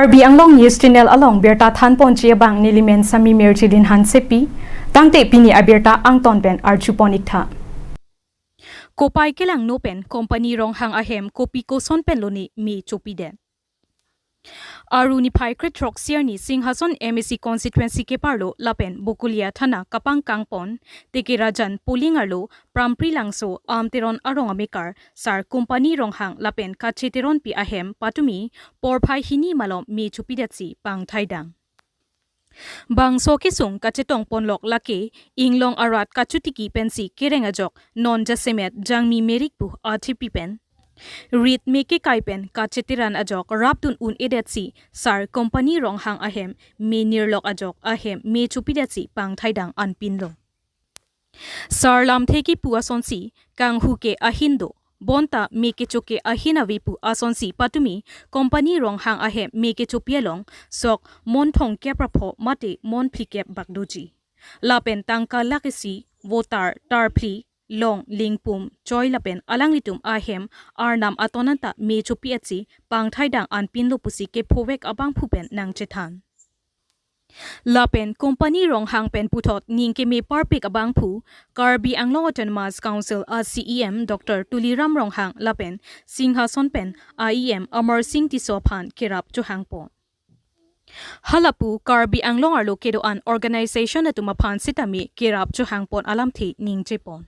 Karbi Anglong News Channel along Berta Than Ponchia Bang Nilimen Sami Merchilin Han Sepi Tangte Pini Aberta Angton Ben Archuponikta Kopai Kelang Nopen Company Rong Hang Ahem Kopi Koson Penloni Mi Chopiden Aruni Pai Kritrok Sierni Singhason MSC constituency ke parlo Lapen Bokulia Thana Kapang Kangpon Teke Rajan Pulingarlo Prampri Langso Amteron Arong Amekar Sar Company Rong Hang Lapen Kacheteron Pi Ahem Patumi Porpai Hini Malom Mi Chupidatsi Pang Thaidang Bang Sokisung Kachetong Ponlok Lake Inglong Arat Kachutiki Pensi Kerengajok Non Jasemet Jangmi Merikpu Artipi Pen Read Meke Kaipen Kachetiran Ajok Raptun Un Edetsi Sar Company Rong Hang Ahem Me Nirlok Ajok Ahem Me Chupidatsi Pang Thaidang Anpinlo Sar Lam Theki Puasonsi Kang Huke Ahindo Bonta Meke Choke Ahinavipu Asonsi Patumi Company Rong Hang Ahem Meke Chopielong Sok Monthong Keprapo Mate Mon Plikep Bakdoji Lapen Tangka Lakisi Votar Tarpli Long Lingpum Choi Lapen Alanglitum Ahem Arnam Atonanta Me Chopiatsi Pang Thaidang Anpinlo Pusi Ke Povek Abang Pupen Nang Chethan Lapen Company Rong Hang Pen Putot Ningke Me Parpik Abang Pu Karbi Anglong Autonomous Council CEM Dr. Tuliram Rong Hang Lapen Singhason Pen IEM Amar Singh Tisophan Kirap Johangpo Halapu Karbi Anglong Arlo Kedoan Organization na Tumaphan Sitami Kirap Johangpon Alamthi Ningjepon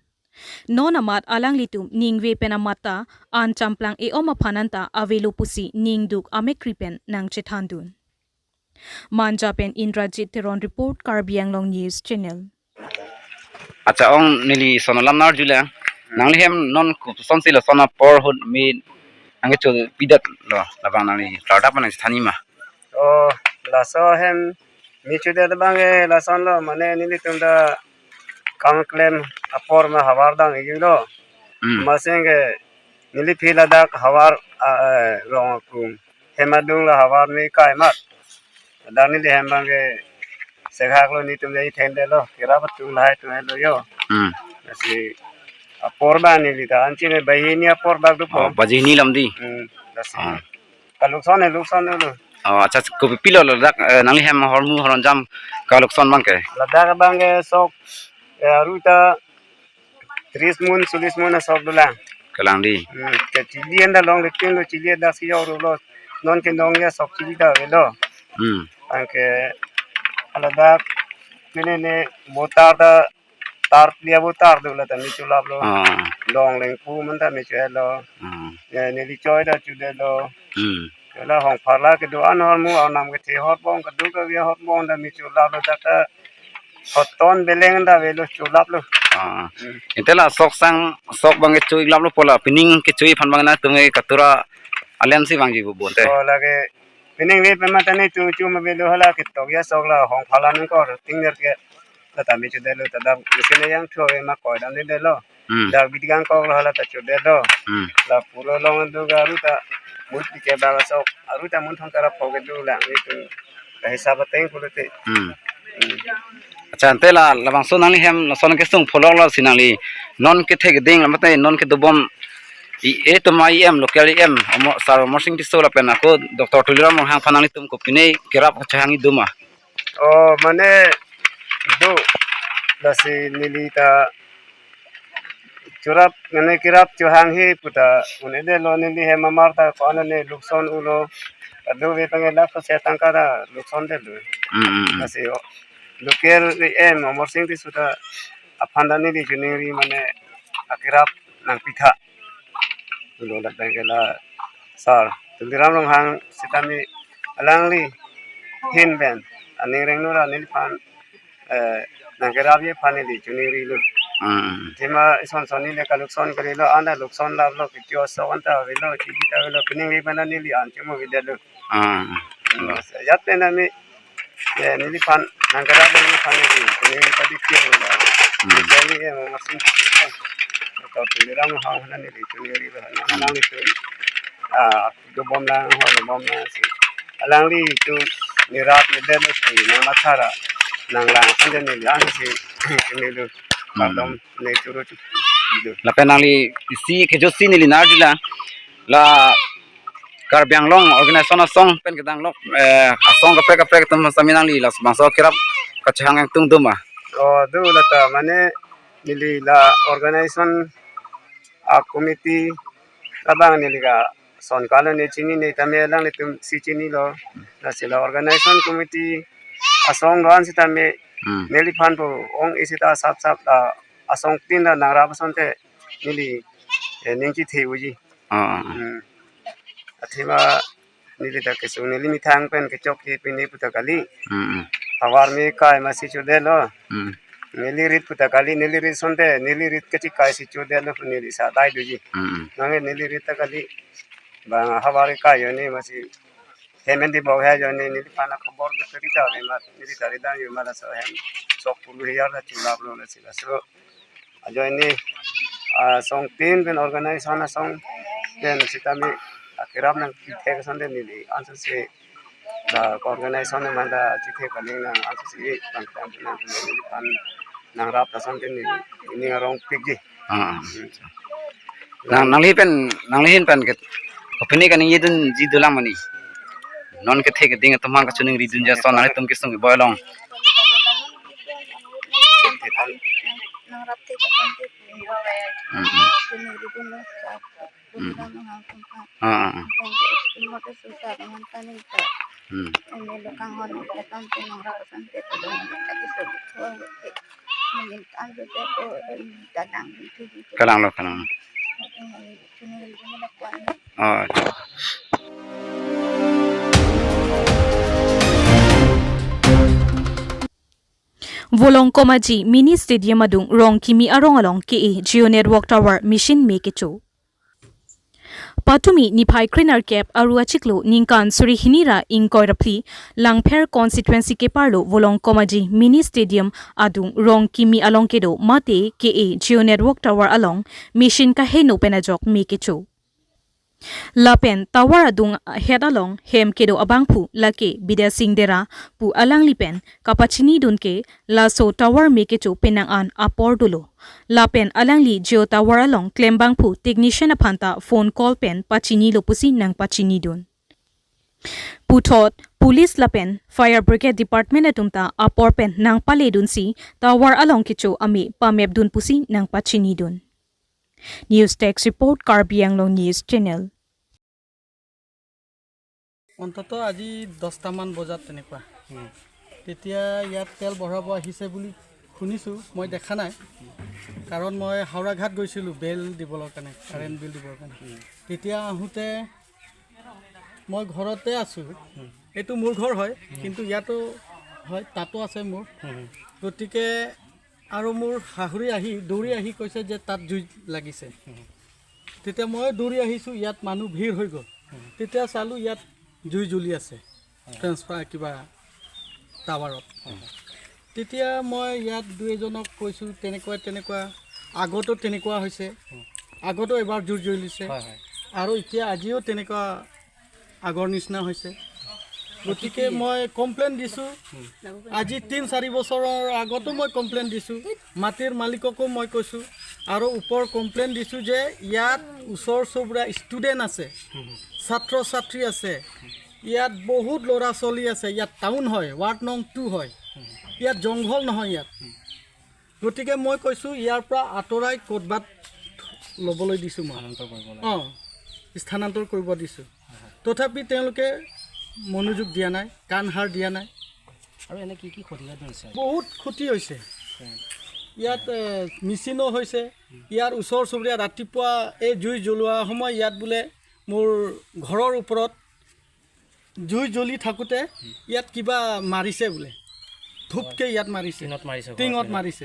Non-amat alanglitum ningwe penamata an champlang eomapananta avelo pusi ningduk amekripen nang chethandun. Manjapen Indrajit Teron Report Karbi Anglong News Channel. Acha ong nili sonolam nar jula nanglehem non sonsila sona por hud mi ange chu pidat lo labang nali startup na sthani ma. Oh laso hem mi chu de bange lason lo mane nili tunda kam claim apor में हवार दांग इगिलो मसेंगे नीली फीला दाक हवार रोंग कुम हेमादुंग ला हवार में काय मत दानी ले हेमबांगे सेखाकलो नी तुम जई थेंदे लो केरा बतुंग लाय तुम लो यो ऐसे apor ba नीली ता अंची ने बहिनी apor बाग दुपो bajini lamdi ऐसे kalukson low acha ko pilo lo dak nanglehem hormu horonjam kalukson bangke Ladakh बांगे sok ruta 30 mun 40 mun sok dola kalangdi ke chili anda long lekin lo chili da si yo lo non ke dong ya sok chili da velo anke ala da kene ne botar da tar dia botar dola ta mi chulap lo long leng pu man da mi chelo ne li choi da chu de lo la hong phala ke do an hor mu anam ke the hot bong ka du ka ya hot bong da mi chulap lo da ta hoton beleng da velo chulap lo intela sok bange chui lam lo pola pining ke chui phan bangna tunge katura aliansi bangji bu bonte o lage pining ve pema tane chu ma velo hala ke to ya sok la hong phala nun ko tinger ke ta mi chu de lo ta da sine yang thro ve ma ko da de lo da bidigang ko hala ta chu de lo la puro long du ga ru ta mut ke ba sok aru ta mun thong kara phoge du la ni tu ka hisab teng pulute acha antela labang so nangli hem son ke sung follow la sinali non ke thek ding lamate non ke dobom e to mai em local em sar morsing ti sola pena ko dr tuliram hang phanali tum ko pine kerap chahangi duma o mane do dasi nilita churap mane kirap chahang hi puta une de lo nili he mamarta ko anane lukson ulo adu ve pangela ko setang kara lukson de lu dasi local em morsing ti suta aphandani di juniri mane akirap nang pitha ulo la bangela sar tuliram rong hang sitami alangli hin ben ani rengnura nilpan nangkerap ye phane di juniri lu tema son soni le kalukson karelo ana lukson la lo kityo so anta velo chibita velo pining le banani li anchemo videlo yat pena me nili pan nangkerap le phane di pining padi kyo la jali e masin ko tuliram hang hana ni juniri ba nang li tu do bom la ho bom na si alang li tu nirat le de lo si na mathara nang lang ande ni yang si ni lu Madam nature la penali si ke josi ni linardila la Karbi Anglong organisasi song pen kita anglok song kapre tem saminang li las bangsa kirap kacang yang tung duma. Oh, do lata mane nili la organization a committee labang nili ka son kala ne chini ne tame lang ne tum si chini lo la sila organization committee asong ran si tame nili phan po ong isita sap la asong tin la nara pason te nili ningki the uji athima nili ta kesu nili mithang pen ke chok ki pini putakali awar mi kai ma si chude lo nili rit putakali nili rit sonte nili rit kechi kai si chude lo nili sa dai duji nange nili rit takali bang hawari kai yo ni ma si hemen di bawah yo ni nili pana khobor de terita ni ma nili tarida yo mala sa hem sok pulu hiyar la chula blo la sila so ajo ini song tin ben organization song den sitami akirap nang kithe sonde nili answer se da organization na manda chithe kaling na answer se tang na nili pan nang rap ta sonde nili ini ngarong pigi nang pen ke opini kan yedun jidulang mani non ke thek ding tamang ka chuning ridun ja son nang tum ke sung boilong kalang lo kalang Volong Komaji Mini Stadium adung rong kimi arong along ke Geo Network Tower Mission Mekecho. Patumi Nipai Krinar Cap Arua Chiklo Ninkan Suri Hinira in Koirapli Langper Constituency ke Parlo Volong Komaji Mini Stadium adung rong kimi along kedo mate ke Geo Network Tower along Mission ka heno penajok Mekecho. Lapen tower adung head along hem kedo abangpu lake bida singdera pu alang lipen kapachini dunke laso tower mekecho penang an apor dulo lapen alang li geo tower along klembangpu technician aphanta phone call pen pachini lopusi nang pachini dun puthot police lapen fire brigade department atumta apor pen nang pale dun si tower along kecho ami pamep dun pusi nang pachini dun News Text Report Karbi Anglong News Channel. অন্তত আজি 10টামান বজাত তেনেকুৱা তেতিয়া ইয়াত তেল বঢ়াব আহিছে বুলি শুনিছো মই দেখা নাই কাৰণ মই হাওৰাঘাট গৈছিলো বেল দিবৰ কাৰণে কাৰেণ্ট বিল দিবৰ কাৰণে তেতিয়া আহোতে মই ঘৰতে আছো এটো মোৰ ঘৰ হয় কিন্তু ইয়াতো হয় তাতো আছে মোৰ গতিকে আৰু মোৰ হাহুৰি আহি দৌৰি আহি কৈছে যে তাত জুই লাগিছে তেতিয়া মই দৌৰি আহিছো ইয়াত মানুহ ভিৰ হৈ গ'ল তেতিয়া চালু ইয়াত জুই জ্বলি আছে ট্ৰান্সফাৰ কিবা টাৱাৰত তেতিয়া মই ইয়াত দুইজনক কৈছো তেনেকুৱা আগতো তেনেকুৱা হৈছে আগতো এবাৰ জুই জ্বলিছে আৰু এতিয়া আজিও তেনেকুৱা আগৰ নিচিনা হৈছে গতিকে মই কমপ্লেইন দিছো আজি 3-4 বছৰৰ আগতো মই কমপ্লেইন দিছো মাটিৰ মালিককো মই কৈছো আৰু ওপৰ কমপ্লেইন দিছো যে ইয়াত ওচৰ চবৰা ষ্টুডেন্ট আছে ছাত্ৰ ছাত্ৰী আছে ইয়াত বহুত লৰা চলি আছে ইয়াত টাউন হয় ৱাৰ্ড নং 2 হয় ইয়াত জংঘল নহয় ইয়াত গতিকে মই কৈছো ইয়াৰ পৰা আতৰাই কোটবাত লবলৈ দিছো মই স্থানান্তৰ কৰিব দিছো তথাপি তেওঁলোকে মনোযোগ দিয়া নাই কাণহাৰ দিয়া নাই আৰু এনে কি ক্ষতি হৈছে বহুত ক্ষতি হৈছে ইয়াত মিছিনো হৈছে ইয়াৰ ওচৰ চুবুৰীয়া ৰাতিপুৱা এই জুই জ্বলোৱা সময় ইয়াত বোলে মোৰ ঘৰৰ ওপৰত জুই জ্বলি থাকোতে ইয়াত কিবা মাৰিছে বোলে ধুপকে ইয়াত মাৰিছে টিঙত মাৰিছে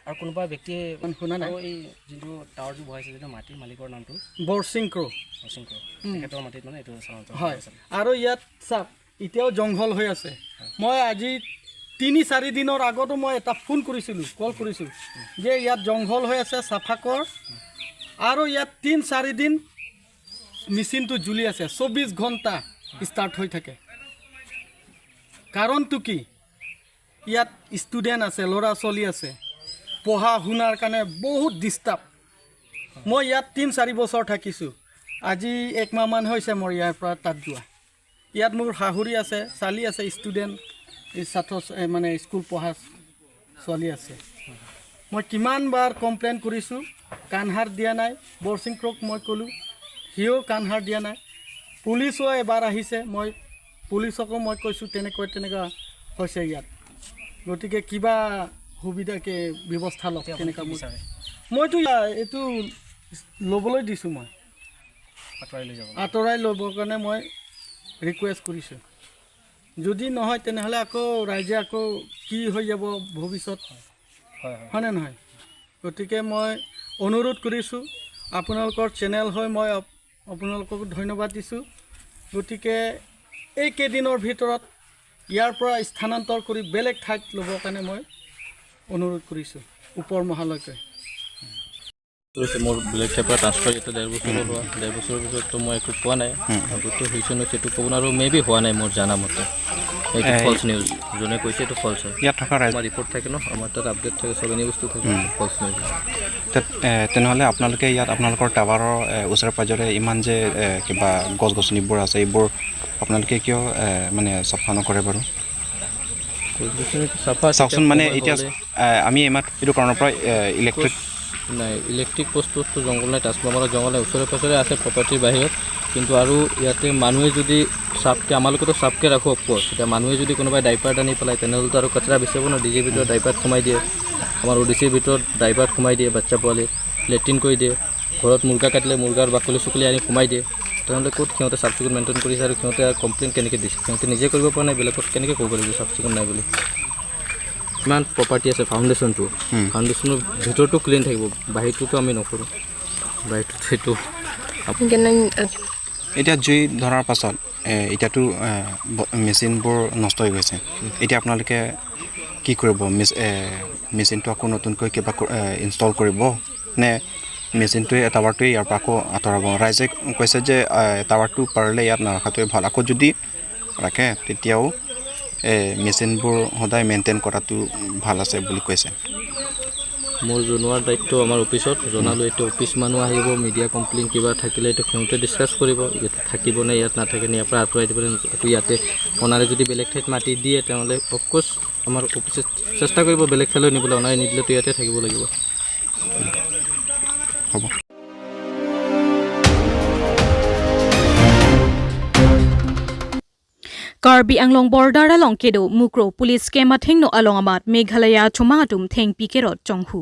আৰু কোনোবা ব্যক্তিয়ে শুনা নাই এই যিটো টাৱাৰটো বহাইছে যিটো মাটিৰ মালিকৰ নামটো বৰসিং ক্ৰ তেখেতৰ মাটিত মানে এইটো হয় আৰু ইয়াত চাপ এতিয়াও জংঘল হৈ আছে মই আজি 3-4 দিনৰ আগতো মই এটা ফোন কৰিছিলোঁ কল কৰিছোঁ যে ইয়াত জংঘল হৈ আছে চাফা কৰ আৰু ইয়াত 3-4 দিন মেচিনটো জ্বলি আছে 24 ঘণ্টা ষ্টাৰ্ট হৈ থাকে কাৰণটো কি ইয়াত ষ্টুডেন্ট আছে ল'ৰা ছোৱালী আছে পঢ়া শুনাৰ কাৰণে বহুত ডিষ্টাৰ্ব মই ইয়াত 3-4 বছৰ থাকিছোঁ আজি 1 মাহমান হৈছে মোৰ ইয়াৰ পৰা তাত যোৱা ইয়াত মোৰ শাহুৰী আছে চালি আছে ষ্টুডেণ্ট ছাত্ৰ মানে স্কুল পঢ়া ছোৱালী আছে মই কিমানবাৰ কমপ্লেইন কৰিছোঁ কাণহাৰ দিয়া নাই বৰচিং ক্ৰক মই ক'লোঁ সিও কাণহাৰ দিয়া নাই পুলিচো এবাৰ আহিছে মই পুলিচকো মই কৈছোঁ তেনেকুৱা হৈছে ইয়াত গতিকে কিবা সুবিধাকে ব্যৱস্থা লওক তেনেকুৱা মইতো এইটো ল'বলৈ দিছোঁ মই আঁতৰাই ল'বৰ কাৰণে মই ৰিকুৱেষ্ট কৰিছোঁ যদি নহয় তেনেহ'লে আকৌ ৰাইজে আকৌ কি হৈ যাব ভৱিষ্যত হয়নে নহয় গতিকে মই অনুৰোধ কৰিছোঁ আপোনালোকৰ চেনেল হয় মই আপোনালোকক ধন্যবাদ দিছোঁ গতিকে এই কেইদিনৰ ভিতৰত ইয়াৰ পৰা স্থানান্তৰ কৰি বেলেগ ঠাইত ল'বৰ কাৰণে মই অনুৰোধ কৰিছোঁ ওপৰ মহালৈকে মোৰ বেলেগ ঠাইৰ পৰা ট্ৰান্সফাৰ এতিয়া 1.5 বছৰ লোৱা 1.5 বছৰৰ পিছততো মই একো পোৱা নাই আগতো হৈছে ন সেইটো ক'ব নোৱাৰোঁ মেবি হোৱা নাই মোৰ জানা মতে এইটো ফল্ছ নিউজ যোনে কৈছে এইটো ফল্ছ হয় ইয়াত থকা আমাৰ ৰিপৰ্ট থাকে ন আমাৰ তাত আপডেট থাকে চব এনে বস্তু থাকে ফল্ছ নিউজ তেনেহ'লে আপোনালোকে ইয়াত আপোনালোকৰ টাৱাৰৰ ওচৰে পাঁজৰে ইমান যে কিবা গছ গছনিবোৰ আছে এইবোৰ আপোনালোকে কিয় মানে চাফা নকৰে বাৰু চাওকচোন মানে এতিয়া আমি এইটো কাৰণৰ পৰা ইলেক্ট্ৰিক নাই ইলেক্ট্ৰিক বস্তুটো জংঘল নাই ট্ৰান্সফৰ্মাৰৰ জংঘল নাই ওচৰে পাঁজৰে আছে প্ৰপাৰ্টিৰ বাহিৰত কিন্তু আৰু ইয়াতে মানুহে যদি চাপকৈ আমালোকেতো চাপকৈ ৰাখোঁ অফক'ৰ্ছ এতিয়া মানুহে যদি কোনোবাই ডাইপাৰ আনি পেলাই তেনেহ'লেতো আৰু কচৰা বেচিব ন ডিজিৰ ভিতৰত ডাইপাৰত সোমাই দিয়ে আমাৰ অডিচিৰ ভিতৰত ডাইপাৰত সোমাই দিয়ে বাচ্চা পোৱালি লেট্ৰিন কৰি দিয়ে ঘৰত মুৰ্গা কাটিলে মুৰ্গাৰ বাকলি চুকলি আনি সোমাই দিয়ে তেনেহ'লে ক'ত সিহঁতে চাফ চিকুণ মেইনটেইন কৰিছে আৰু সিহঁতে কমপ্লেইন কেনেকৈ দিছে সিহঁতে নিজে কৰিব পৰা নাই বেলেগত কেনেকৈ ক'ব পাৰিব চাফ চিকুণ নাই বুলি ইমান প্ৰপাৰ্টি আছে ফাউণ্ডেশ্যনটো ফাউণ্ডেশ্যনৰ ভিতৰতো ক্লিন থাকিব বাহিৰটোতো আমি নকৰোঁ বাহিৰটোতো সেইটো এতিয়া জুই ধৰাৰ পাছত এতিয়াতো মেচিনবোৰ নষ্ট হৈ গৈছে এতিয়া আপোনালোকে কি কৰিব মেচিনটো আকৌ নতুনকৈ কিবা ইনষ্টল কৰিব নে মেচিনটোৱে টাৱাৰটোৱে ইয়াৰ পৰা আকৌ আঁতৰাব ৰাইজে কৈছে যে টাৱাৰটো পাৰিলে ইয়াত নাৰাখাটোৱে ভাল আকৌ যদি ৰাখে তেতিয়াও মেচিনবোৰ সদায় মেইনটেইন কৰাটো ভাল আছে বুলি কৈছে মোৰ জনোৱাৰ দায়িত্ব আমাৰ অফিচত জনালোঁ এইটো অফিচ মানুহ আহিব মিডিয়া কমপ্লেইন কিবা থাকিলে এইটো সিহঁতে ডিছকাছ কৰিব ইয়াত থাকিব নে ইয়াত নাথাকে নে ইয়াৰ পৰা আঁতৰাই দিব আকৌ ইয়াতে অনাৰে যদি বেলেগ ঠাইত মাটি দিয়ে তেনেহ'লে অফক'ৰ্ছ আমাৰ অফিচে চেষ্টা কৰিব বেলেগ ঠাইলৈ নিবলৈ অনাৰে নিদিলেতো ইয়াতে থাকিব লাগিব হ'ব Karbi Anglong border along kedo mukro police kema thengno along amat Meghalaya chumatum theng pikerot chonghu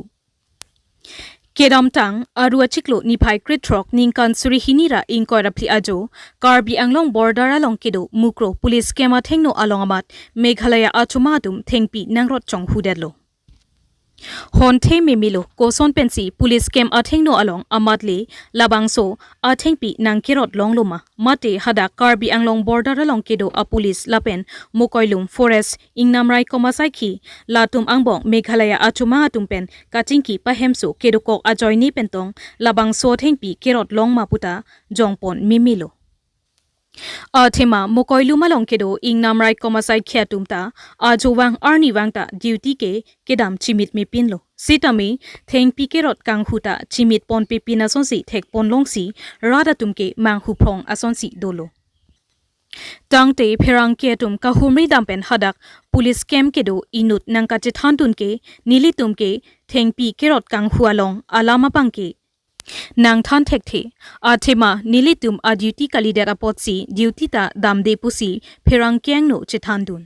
Kedam tang aru achiklo niphai kritrok ningkan suri hinira inkoirapli ajo Karbi Anglong border along kedo mukro police kema thengno along amat Meghalaya achumatum thengpi nangrot chonghu derlo Honte memilo koson pensi police kem athengno along amatli labangso athengpi nangkirot longloma mate hada Karbi Anglong border along kedo a police lapen mokoilum forest ingnamrai komasaikhi latum angbong Meghalaya achuma atumpen kachingki pahemso kedokok ajoini pentong labangso thengpi kerot longma puta jongpon memilo Athema mokoilu malong kedo ingnamrai komasai khiatumta ajowang arni wangta duty ke kedam chimit me pinlo sitami theng pikerot kanghuta chimit pon pe pinasonsi thek ponlongsi rada tumke manghu phong asonsi dolo Tangte pherang ke tum kahumri dampen hadak police camp kedo inut nangka chithantun ke nilitum ke theng pikerot kanghualong alama pangke Nang than thekthi athema nilitum a duty kalidera potsi duty ta damde pusi pherang kyang no chithandun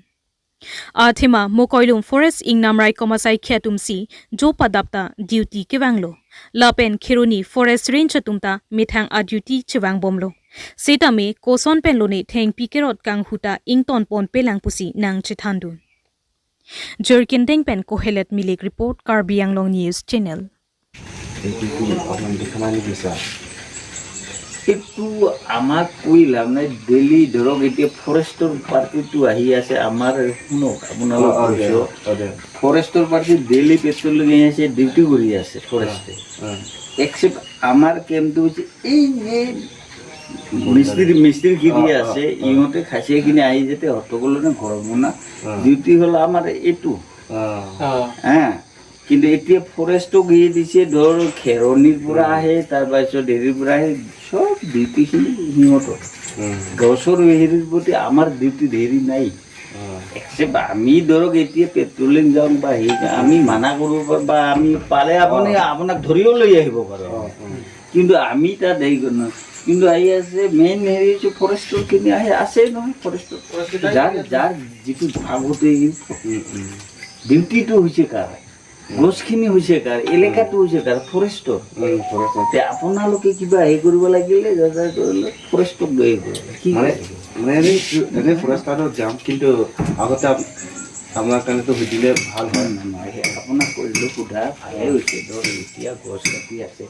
athema mokoilum forest ingnamrai komasai khatumsi jo padapta duty kewanglo lapen khironi forest range tumta mithang a duty chiwang bomlo setame koson penlone theng pikerot kanghuta ington pon pelang pusi nang chithandun Jerkin Dengpen Kohelet Milik report Karbi Anglong News Channel itu amak kui lamne Delhi dorong itu forester party tu ahi ase amar no apunalo korjo forester party Delhi petrol lagi ase duty kori ase forest except amar kem tu ei je মিস্ত্রি গিরি আছে ইহঁতে খাসিয়ে কিনে আহি যেতে হট্টগোল না ঘর না ডিউটি হলো আমার এটু হ্যাঁ কিন্তু এতিয়া ফৰেষ্টক এৰি দিছে ধৰ খেৰণিৰ পৰা আহে তাৰপিছত হেৰিৰ পৰা আহে চব ডিউটিখিনি সিহঁতৰ গছৰ হেৰিৰ প্ৰতি আমাৰ ডিউটি হেৰি নাই একচেপ্ট আমি ধৰক এতিয়া পেট্ৰলিং যাওঁ বা হেৰি যাওঁ আমি মানা কৰিব বা আমি পালে আপুনি আপোনাক ধৰিও লৈ আহিব পাৰোঁ কিন্তু আমি তাত হেৰি কৰোঁ নহয় কিন্তু আহি আছে মেইন হেৰি হৈছে ফৰেষ্টৰখিনি আহি আছে নহয় ফৰেষ্টৰ যাৰ যিটো ভাগতে ডিউটিটো হৈছে কাৰ গছখিনি হৈছে কাৰ এলেকাটো হৈছে কাৰ ফৰেষ্টৰ আপোনালোকে কিবা হেৰি কৰিব লাগিলে ফৰেষ্টক লৈ মানে ফৰেষ্টাৰত যাম কিন্তু আগতে আপোনাৰ কাৰণেতো সুধিলে ভাল হয় আপোনাক কৰিলোঁ সোধা ভালে হৈছে ধৰ এতিয়া গছ কাটি আছে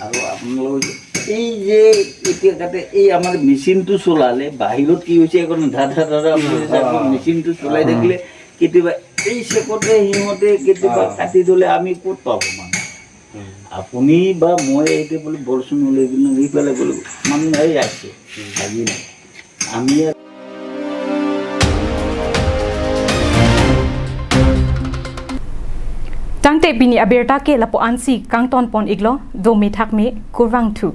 আৰু আপোনালোকে এই যে এতিয়া তাতে এই আমাৰ মেচিনটো চলালে বাহিৰত কি হৈছে এখন ধাৰা মেচিনটো চলাই থাকিলে কেতিয়াবা এই চেপতে সিহঁতে কেতিয়াবা কাটি থ'লে আমি ক'ত পাব মানুহ আপুনি বা মই এতিয়া বোলে বৰচুন ওলাই কিনে নি পেলাই বোলো মানুহ এই আছে আমি Tangte bini aberta ke lapo ansi kang ton pon iglo do me thak me kurwang thu